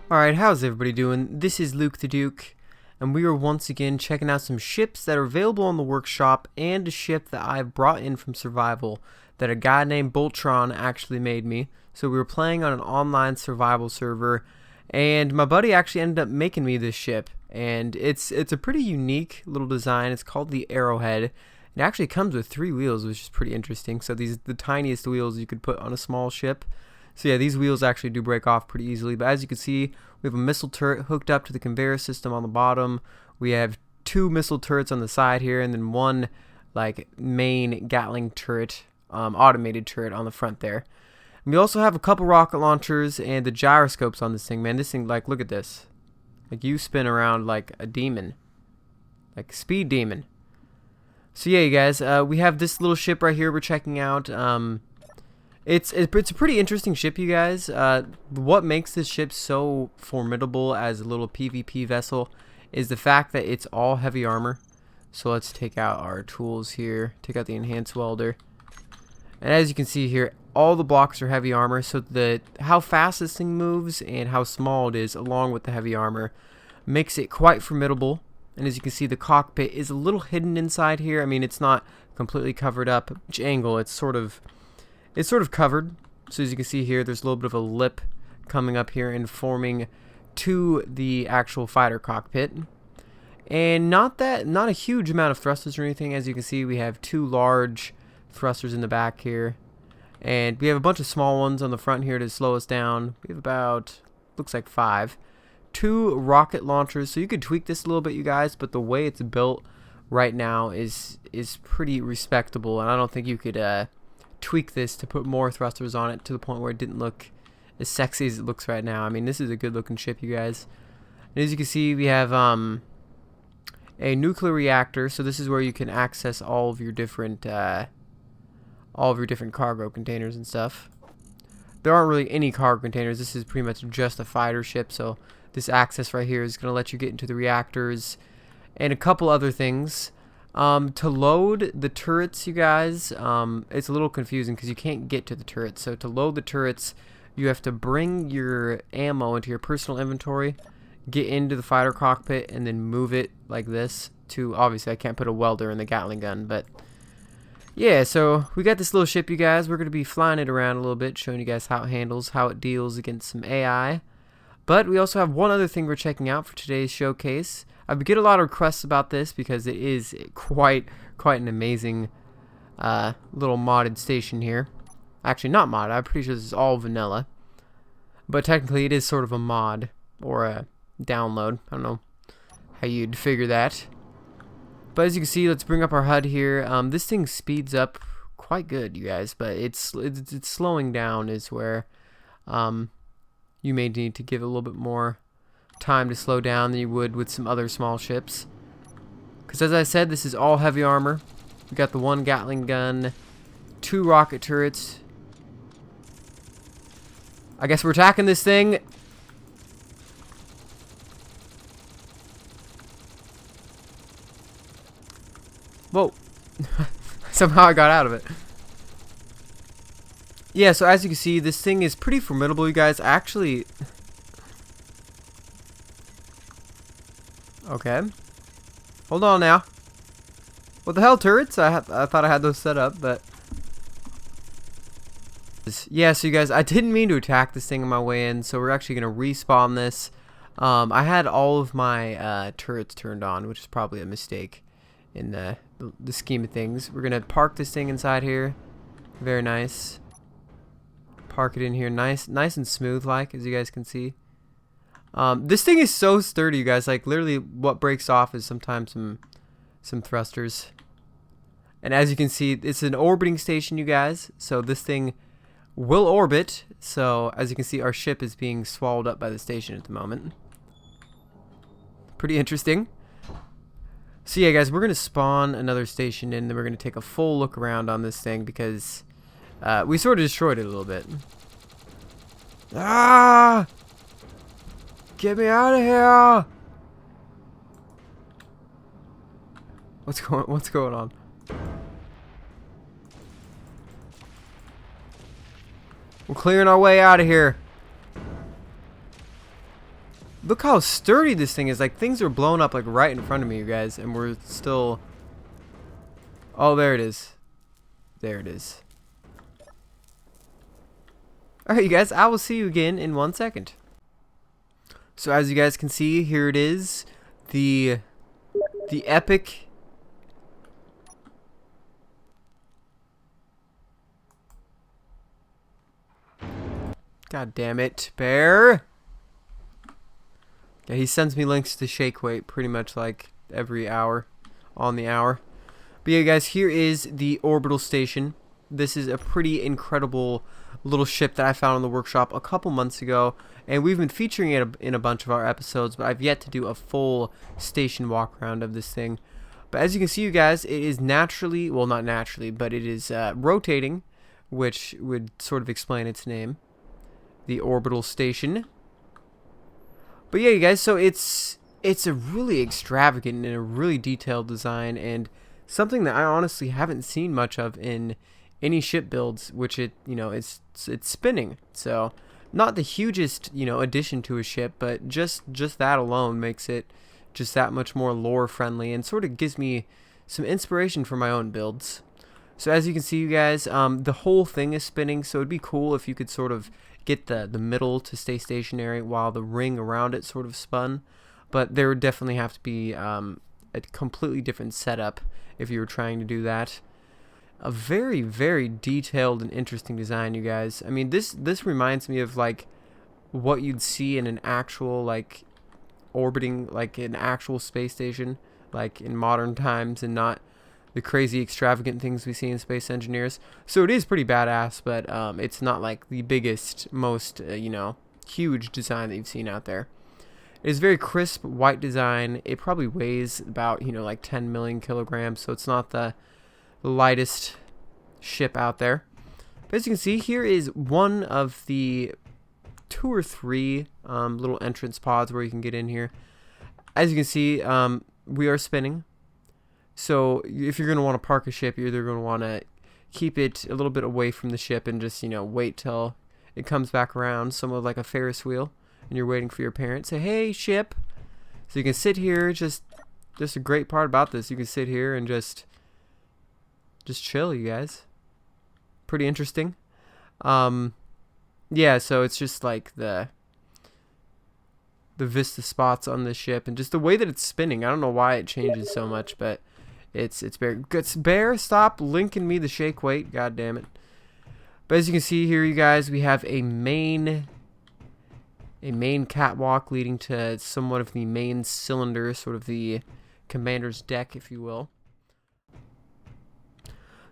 Alright, how's everybody doing? This is Luke the Duke, and we are once again checking out some ships that are available on the workshop, and a ship that I've brought in from survival that a guy named Boltron actually made me. So we were playing on an online survival server, and my buddy actually ended up making me this ship, and it's a pretty unique little design. It's called the Arrowhead. It actually comes with 3 wheels, which is pretty interesting. So these are the tiniest wheels you could put on a small ship. So yeah, these wheels actually do break off pretty easily, but as you can see, we have a missile turret hooked up to the conveyor system on the bottom. We have 2 missile turrets on the side here, and then 1 like main Gatling turret, automated turret on the front there. And we also have a couple rocket launchers and the gyroscopes on this thing, man. This thing, like, look at this. Like, you spin around like a demon. Like a speed demon. So yeah, you guys, we have this little ship right here we're checking out. It's a pretty interesting ship, you guys. What makes this ship so formidable as a little PvP vessel is the fact that it's all heavy armor. So let's take out our tools here. Take out the enhanced welder. And as you can see here, all the blocks are heavy armor. So how fast this thing moves and how small it is, along with the heavy armor, makes it quite formidable. And as you can see, the cockpit is a little hidden inside here. I mean, it's not completely covered up. Each angle, it's sort of covered. So as you can see here, there's a little bit of a lip coming up here and forming to the actual fighter cockpit. And not a huge amount of thrusters or anything. As you can see, we have 2 large thrusters in the back here. And we have a bunch of small ones on the front here to slow us down. We have about, looks like 5. 2 rocket launchers. So you could tweak this a little bit, you guys, but the way it's built right now is pretty respectable. And I don't think you could tweak this to put more thrusters on it to the point where it didn't look as sexy as it looks right now. I mean, this is a good looking ship, you guys. And as you can see, we have a nuclear reactor. So this is where you can access all of your different cargo containers and stuff. There aren't really any cargo containers. This is pretty much just a fighter ship. So this access right here is going to let you get into the reactors and a couple other things. To load the turrets, you guys, it's a little confusing because you can't get to the turrets. So to load the turrets, you have to bring your ammo into your personal inventory, get into the fighter cockpit, and then move it like this to, obviously I can't put a welder in the Gatling gun, but yeah, so we got this little ship, you guys. We're going to be flying it around a little bit, showing you guys how it handles, how it deals against some AI. But we also have one other thing we're checking out for today's showcase. I get a lot of requests about this because it is quite an amazing little modded station here. Actually, not modded. I'm pretty sure this is all vanilla. But technically, it is sort of a mod or a download. I don't know how you'd figure that. But as you can see, let's bring up our HUD here. This thing speeds up quite good, you guys. But it's slowing down is where you may need to give it a little bit more time to slow down than you would with some other small ships, because as I said, this is all heavy armor. We got the 1 Gatling gun, 2 rocket turrets. I guess we're attacking this thing. Whoa. Somehow I got out of it. Yeah, so as you can see, this thing is pretty formidable, you guys. Actually, okay. Hold on now. What the hell, turrets? I thought I had those set up, but yeah, so you guys, I didn't mean to attack this thing on my way in, so we're actually going to respawn this. I had all of my turrets turned on, which is probably a mistake in the scheme of things. We're going to park this thing inside here. Very nice. Park it in here nice and smooth, like, as you guys can see. This thing is so sturdy, you guys. Like, literally what breaks off is sometimes some thrusters. And as you can see, it's an orbiting station, you guys. So this thing will orbit. So as you can see, our ship is being swallowed up by the station at the moment. Pretty interesting. So yeah, guys, we're going to spawn another station in, and then we're going to take a full look around on this thing because we sort of destroyed it a little bit. Ah! Get me out of here! What's going on? We're clearing our way out of here. Look how sturdy this thing is. Like, things are blowing up, like, right in front of me, you guys. And we're still... Oh, there it is. There it is. Alright, you guys. I will see you again in 1 second. So, as you guys can see, here it is. The epic... God damn it, Bear. Yeah, he sends me links to shake weight pretty much like every hour on the hour. But yeah, guys, here is the Orbital Station. This is a pretty incredible little ship that I found in the workshop a couple months ago, and we've been featuring it in a bunch of our episodes, but I've yet to do a full station walk around of this thing. But as you can see, you guys, it is naturally, well, not naturally, but it is rotating, which would sort of explain its name. The Orbital Station. But yeah, you guys, so it's a really extravagant and a really detailed design, and something that I honestly haven't seen much of in any ship builds, which it's spinning. So not the hugest, addition to a ship, but just that alone makes it just that much more lore friendly and sort of gives me some inspiration for my own builds. So as you can see, you guys, the whole thing is spinning, so it'd be cool if you could sort of get the middle to stay stationary while the ring around it sort of spun. But there would definitely have to be a completely different setup if you were trying to do that. A very, very detailed and interesting design, you guys. I mean, this reminds me of like what you'd see in an actual like orbiting, like an actual space station, like in modern times, and not the crazy extravagant things we see in Space Engineers. So it is pretty badass, but it's not like the biggest, most huge design that you've seen out there. It is very crisp white design. It probably weighs about like 10 million kilograms, so it's not the lightest ship out there. But as you can see, here is one of the 2 or 3 little entrance pods where you can get in here. As you can see, we are spinning. So if you're going to want to park a ship, you're either going to want to keep it a little bit away from the ship and just, wait till it comes back around, somewhat like a Ferris wheel, and you're waiting for your parents. Say, hey, ship. So you can sit here, just a great part about this. You can sit here and just chill, you guys. Pretty interesting. Yeah, so it's just like the vista spots on the ship and just the way that it's spinning. I don't know why it changes so much, but it's Bear, stop linking me the shake weight, god damn it. But as you can see here, you guys, we have a main catwalk leading to somewhat of the main cylinder, sort of the commander's deck, if you will.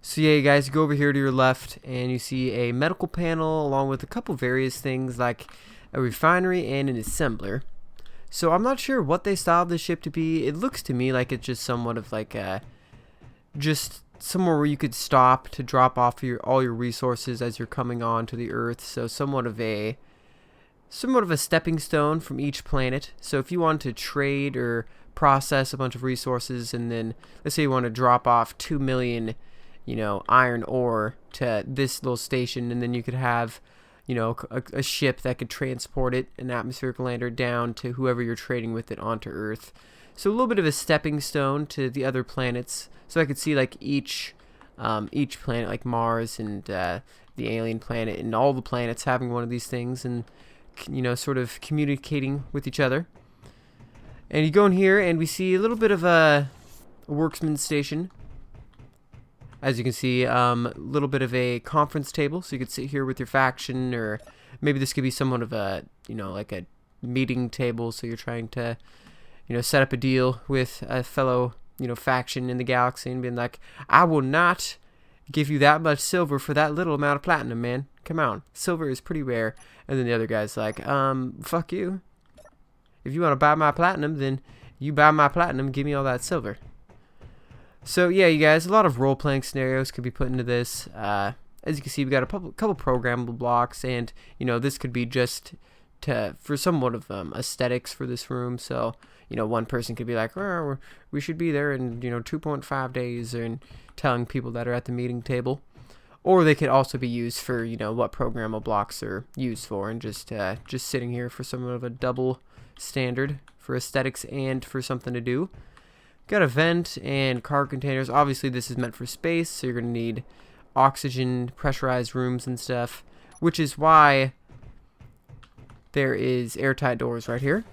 So yeah, you guys, go over here to your left and you see a medical panel along with a couple various things like a refinery and an assembler. So I'm not sure what they styled this ship to be. It looks to me like it's just somewhat of like just somewhere where you could stop to drop off all your resources as you're coming on to the Earth. So somewhat of a stepping stone from each planet. So if you want to trade or process a bunch of resources, and then let's say you want to drop off 2 million, iron ore to this little station, and then you could have a ship that could transport it, an atmospheric lander, down to whoever you're trading with it onto Earth. So a little bit of a stepping stone to the other planets. So I could see like each planet, like Mars and the alien planet, and all the planets having one of these things, and sort of communicating with each other. And you go in here, and we see a little bit of a worksman station. As you can see, a little bit of a conference table, so you could sit here with your faction, or maybe this could be somewhat of a, like a meeting table, so you're trying to, set up a deal with a fellow, faction in the galaxy, and being like, I will not give you that much silver for that little amount of platinum, man. Come on, silver is pretty rare. And then the other guy's like, fuck you. If you want to buy my platinum, then you buy my platinum, give me all that silver. So yeah, you guys, a lot of role-playing scenarios could be put into this. As you can see, we've got a couple programmable blocks, and this could be just for somewhat of aesthetics for this room. So one person could be like, oh, we should be there in 2.5 days, and telling people that are at the meeting table. or they could also be used for, you know, what programmable blocks are used for, and just sitting here for somewhat of a double standard for aesthetics and for something to do. Got a vent and cargo containers. Obviously this is meant for space, so you're going to need oxygen, pressurized rooms and stuff, which is why there is airtight doors right here.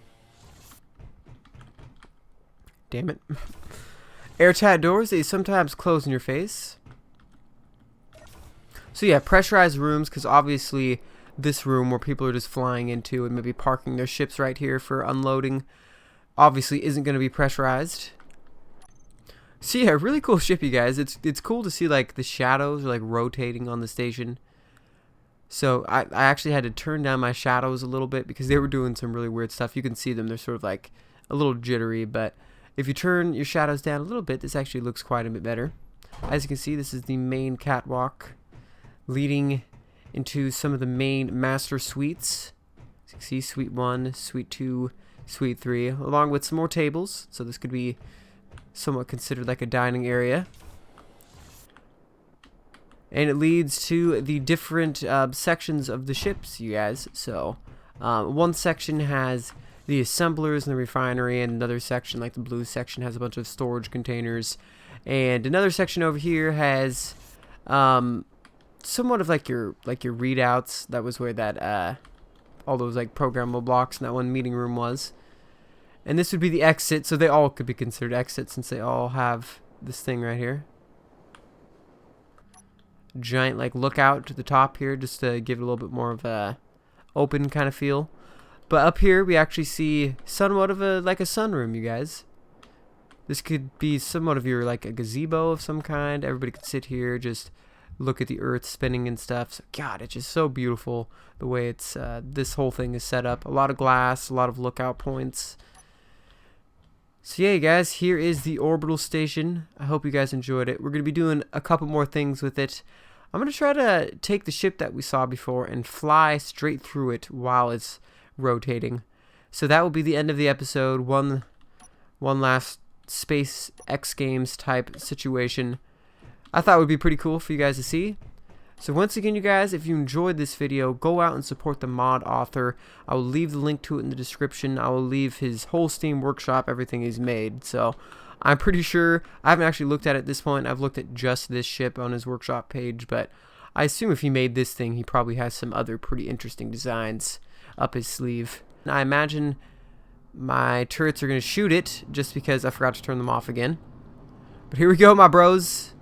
Damn it. Airtight doors, they sometimes close in your face. So yeah, pressurized rooms, because obviously this room where people are just flying into and maybe parking their ships right here for unloading obviously isn't going to be pressurized. So yeah, really cool ship, you guys. It's cool to see like the shadows are like rotating on the station. So I actually had to turn down my shadows a little bit because they were doing some really weird stuff. You can see them, they're sort of like a little jittery, but if you turn your shadows down a little bit, this actually looks quite a bit better. As you can see, this is the main catwalk leading into some of the main master suites. As you can see, suite 1, suite 2, suite 3, along with some more tables. So this could be somewhat considered like a dining area. And it leads to the different sections of the ships, you guys. So one section has the assemblers and the refinery, and another section, like the blue section, has a bunch of storage containers, and another section over here has somewhat of like your readouts. That was where that all those like programmable blocks in that one meeting room was. And this would be the exit, so they all could be considered exits since they all have this thing right here. Giant like lookout to the top here, just to give it a little bit more of a open kind of feel. But up here we actually see somewhat of a like a sunroom, you guys. This could be somewhat of your like a gazebo of some kind. Everybody could sit here, just look at the earth spinning and stuff. So, God, it's just so beautiful the way it's this whole thing is set up. A lot of glass, a lot of lookout points. So yeah, guys, here is the orbital station. I hope you guys enjoyed it. We're going to be doing a couple more things with it. I'm going to try to take the ship that we saw before and fly straight through it while it's rotating. So that will be the end of the episode. One last space X Games type situation. I thought it would be pretty cool for you guys to see. So once again, you guys, if you enjoyed this video, go out and support the mod author. I will leave the link to it in the description. I will leave his whole Steam workshop, everything he's made. So I'm pretty sure, I haven't actually looked at it at this point. I've looked at just this ship on his workshop page, but I assume if he made this thing, he probably has some other pretty interesting designs up his sleeve. And I imagine my turrets are going to shoot it just because I forgot to turn them off again. But here we go, my bros.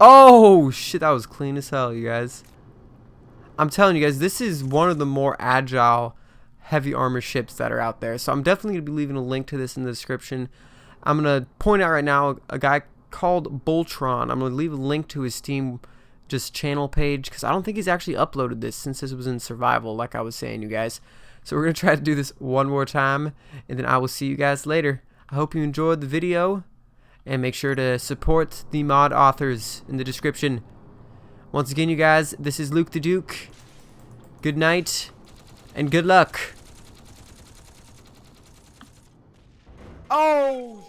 Oh, shit, that was clean as hell, you guys. I'm telling you guys, this is one of the more agile heavy armor ships that are out there. So I'm definitely going to be leaving a link to this in the description. I'm going to point out right now a guy called Boltron. I'm going to leave a link to his Steam just channel page because I don't think he's actually uploaded this since this was in survival, like I was saying, you guys. So we're going to try to do this one more time, and then I will see you guys later. I hope you enjoyed the video. And make sure to support the mod authors in the description. Once again, you guys, this is Luke the Duke. Good night, and good luck. Oh!